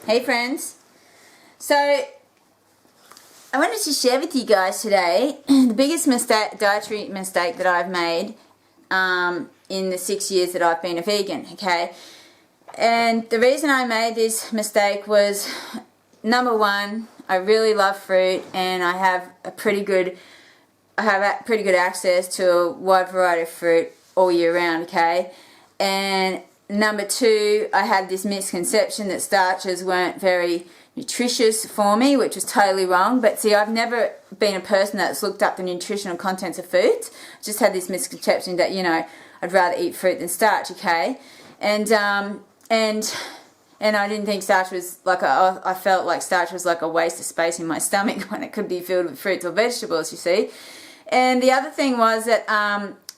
Hey friends. So I wanted to share with you guys today the biggest dietary mistake that I've made in the 6 years that I've been a vegan, okay? And the reason I made this mistake was, number one, I really love fruit and I have pretty good access to a wide variety of fruit all year round, okay? And number two, I had this misconception that starches weren't very nutritious for me, which was totally wrong. But see, I've never been a person that's looked up the nutritional contents of foods. I just had this misconception that, you know, I'd rather eat fruit than starch, okay? And I didn't think starch was like I felt like starch was like a waste of space in my stomach when it could be filled with fruits or vegetables, you see. And the other thing was that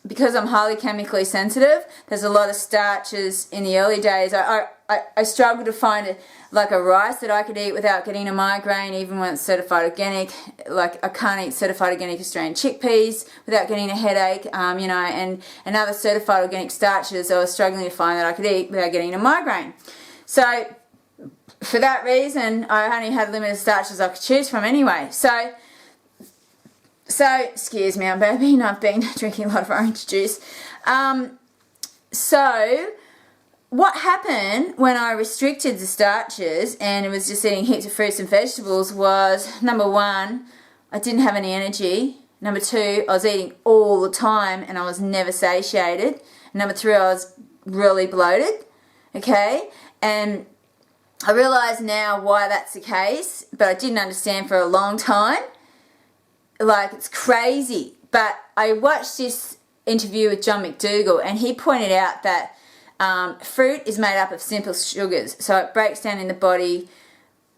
because I'm highly chemically sensitive, there's a lot of starches in the early days. I struggled to find a rice that I could eat without getting a migraine, even when it's certified organic. Like, I can't eat certified organic Australian chickpeas without getting a headache, you know, and other certified organic starches I was struggling to find that I could eat without getting a migraine. So for that reason, I only had limited starches I could choose from anyway. So excuse me, I'm burping. I've been drinking a lot of orange juice. So what happened when I restricted the starches and it was just eating heaps of fruits and vegetables was, number one, I didn't have any energy. Number two, I was eating all the time and I was never satiated. Number three, I was really bloated, okay? And I realise now why that's the case, but I didn't understand for a long time. Like, it's crazy. But I watched this interview with John McDougall and he pointed out that fruit is made up of simple sugars, so it breaks down in the body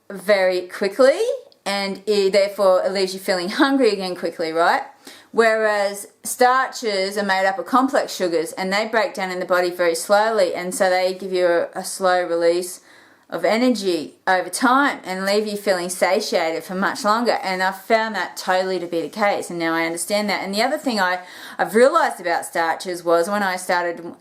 very quickly and therefore it leaves you feeling hungry again quickly, right? Whereas starches are made up of complex sugars and they break down in the body very slowly, and so they give you a slow release of energy over time and leave you feeling satiated for much longer. And I've found that totally to be the case, and now I understand that. And the other thing I've realised about starches was when I started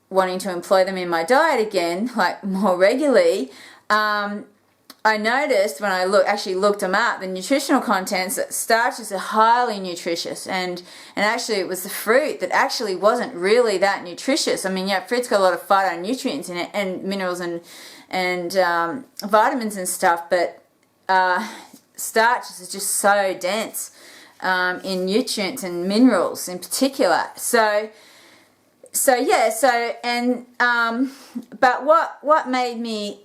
wanting to employ them in my diet again, like more regularly, I noticed when I actually looked them up, the nutritional contents, that starches are highly nutritious, and actually it was the fruit that actually wasn't really that nutritious. I mean, yeah, fruit's got a lot of phytonutrients in it and minerals and vitamins and stuff, but starches are just so dense in nutrients and minerals in particular. But what made me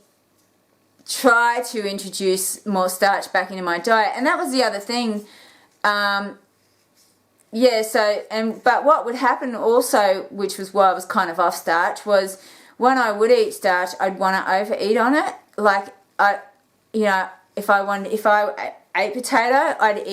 try to introduce more starch back into my diet, and that was the other thing. But what would happen also, which was why I was kind of off starch, was when I would eat starch, I'd want to overeat on it. Like, if I ate potato, I'd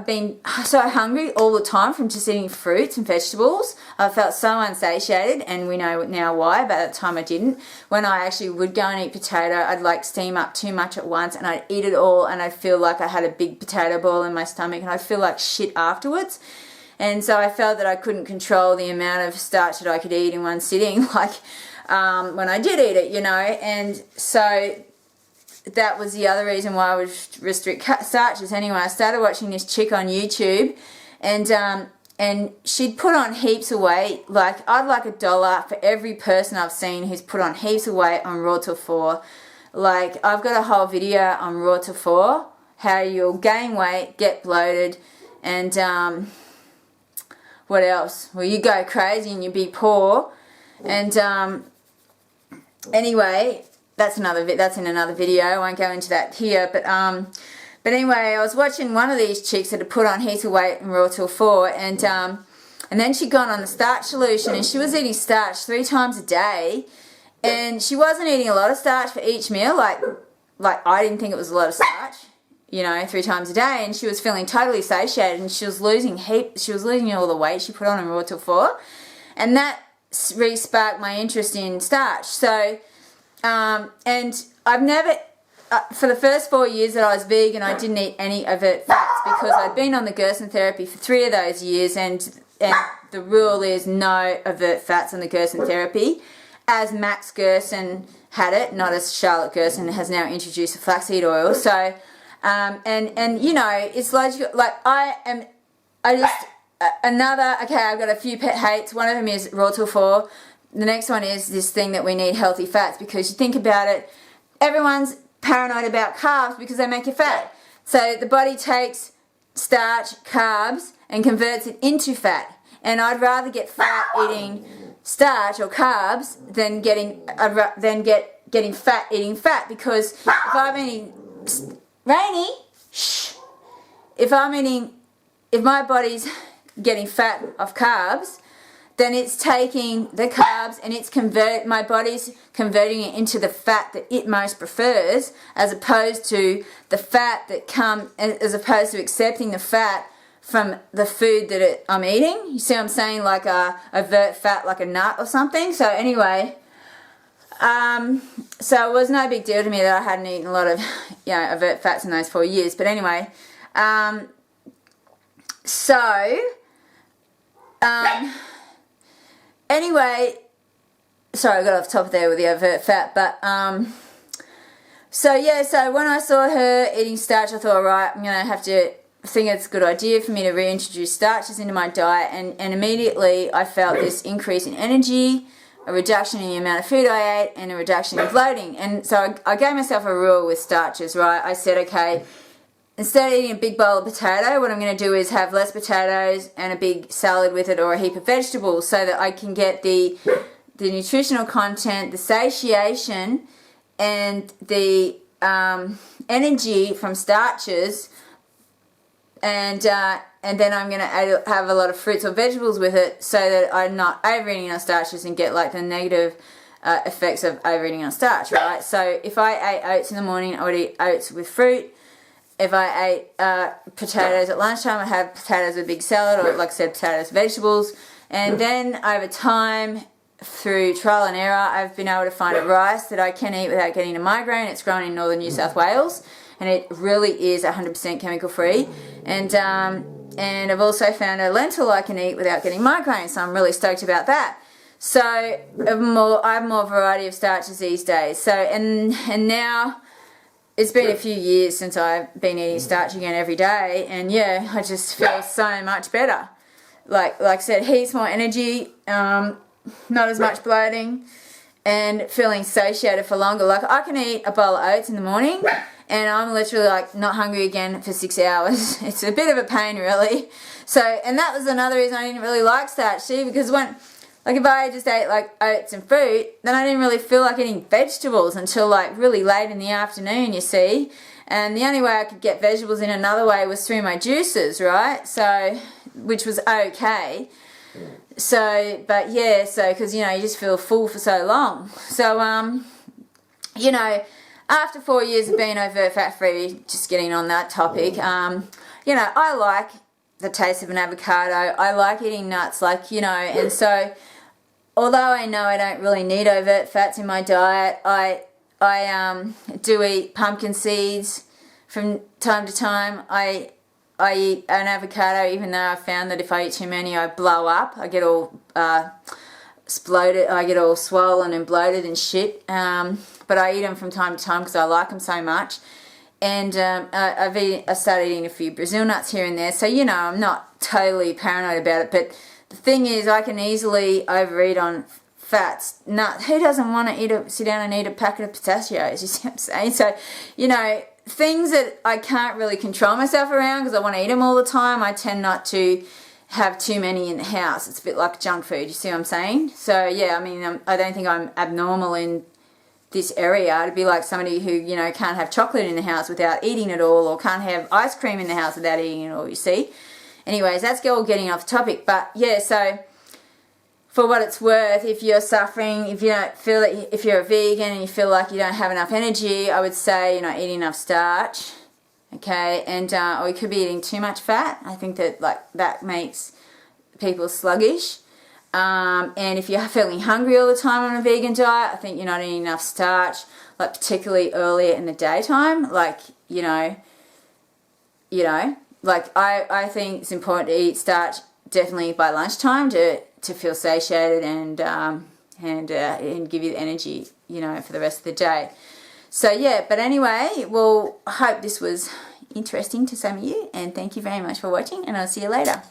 been so hungry all the time from just eating fruits and vegetables. I felt so unsatiated, and we know now why. But at the time I didn't. When I actually would go and eat potato, I'd like steam up too much at once and I'd eat it all and I'd feel like I had a big potato ball in my stomach and I'd feel like shit afterwards. And so I felt that I couldn't control the amount of starch that I could eat in one sitting, like when I did eat it, you know. And so that was the other reason why I would restrict starches. Anyway, I started watching this chick on YouTube, and she'd put on heaps of weight. Like, I'd like $1 for every person I've seen who's put on heaps of weight on Raw to 4. Like, I've got a whole video on Raw to 4, how you'll gain weight, get bloated, and what else? Well, you go crazy and you be poor. And anyway, that's in another video. I won't go into that here, but anyway, I was watching one of these chicks that had put on heaps of weight in Raw till 4, and then she'd gone on the starch solution, and she was eating starch 3 times a day, and she wasn't eating a lot of starch for each meal. Like I didn't think it was a lot of starch, you know, 3 times a day, and she was feeling totally satiated, and she was losing all the weight she put on in Raw till 4, and that re-sparked my interest in starch. So. And I've never, for the first 4 years that I was vegan, I didn't eat any overt fats because I'd been on the Gerson therapy for 3 of those years, and the rule is no overt fats on the Gerson therapy. as Max Gerson had it, not as Charlotte Gerson has now introduced the flaxseed oil. So, and you know, it's like okay, I've got a few pet hates. One of them is raw till 4. The next one is this thing that we need healthy fats, because you think about it, everyone's paranoid about carbs because they make you fat. So the body takes starch, carbs, and converts it into fat. And I'd rather get fat eating starch or carbs than getting fat eating fat, because if I'm eating if my body's getting fat off carbs, then it's taking the carbs and my body's converting it into the fat that it most prefers, as opposed to the fat as opposed to accepting the fat from the food that I'm eating. You see what I'm saying? Like a overt fat, like a nut or something. So anyway, so it was no big deal to me that I hadn't eaten a lot of, you know, overt fats in those 4 years. But anyway, anyway, sorry, I got off topic there with the overt fat, but so yeah, so when I saw her eating starch, I thought, all right, I'm gonna have to think it's a good idea for me to reintroduce starches into my diet, and immediately I felt this increase in energy, a reduction in the amount of food I ate, and a reduction in bloating. And so I gave myself a rule with starches, right? I said, okay, instead of eating a big bowl of potato, what I'm going to do is have less potatoes and a big salad with it, or a heap of vegetables, so that I can get the nutritional content, the satiation, and the energy from starches, and then I'm going to have a lot of fruits or vegetables with it, so that I'm not overeating on starches and get like the negative effects of overeating on starch, right? So if I ate oats in the morning, I would eat oats with fruit. If I ate potatoes at lunchtime, I'd have potatoes with a big salad, or like I said, potatoes, vegetables. And then over time, through trial and error, I've been able to find a rice that I can eat without getting a migraine. It's grown in northern New South Wales, and it really is 100% chemical free. And I've also found a lentil I can eat without getting migraines, so I'm really stoked about that. So I have more variety of starches these days. So and now it's been a few years since I've been eating starch again every day, and yeah, I just feel so much better. Like I said, heaps more energy, not as much bloating, and feeling satiated for longer. Like I can eat a bowl of oats in the morning, and I'm literally like not hungry again for 6 hours. It's a bit of a pain, really. So, and that was another reason I didn't really like starch too, because if I just ate like oats and fruit, then I didn't really feel like eating vegetables until like really late in the afternoon, you see. And the only way I could get vegetables in another way was through my juices, right? So, which was okay. So, but yeah, so, because, you know, you just feel full for so long. So, you know, after 4 years of being overt fat-free, just getting on that topic, you know, I like the taste of an avocado. I like eating nuts, like, you know, and so although I know I don't really need overt fats in my diet, I do eat pumpkin seeds from time to time. I eat an avocado, even though I found that if I eat too many, I blow up. I get all bloated. I get all swollen and bloated and shit. But I eat them from time to time because I like them so much. And I started eating a few Brazil nuts here and there. So, you know, I'm not totally paranoid about it. But the thing is, I can easily overeat on fats. Who doesn't want to sit down and eat a packet of pistachios? You see what I'm saying? So, you know, things that I can't really control myself around because I want to eat them all the time, I tend not to have too many in the house. It's a bit like junk food. You see what I'm saying? So, yeah, I mean, I don't think I'm abnormal in this area to be like somebody who, you know, can't have chocolate in the house without eating it all, or can't have ice cream in the house without eating it all, you see. Anyways, that's all getting off topic. But yeah, so for what it's worth, if you're suffering, if you don't feel that, if you're a vegan and you feel like you don't have enough energy, I would say you're not eating enough starch, okay, and or you could be eating too much fat. I think that that makes people sluggish. And if you're feeling hungry all the time on a vegan diet, I think you're not eating enough starch, like particularly earlier in the daytime. Like, you know, like I think it's important to eat starch definitely by lunchtime to feel satiated and and give you the energy, you know, for the rest of the day. So yeah, but anyway, well, I hope this was interesting to some of you, and thank you very much for watching, and I'll see you later.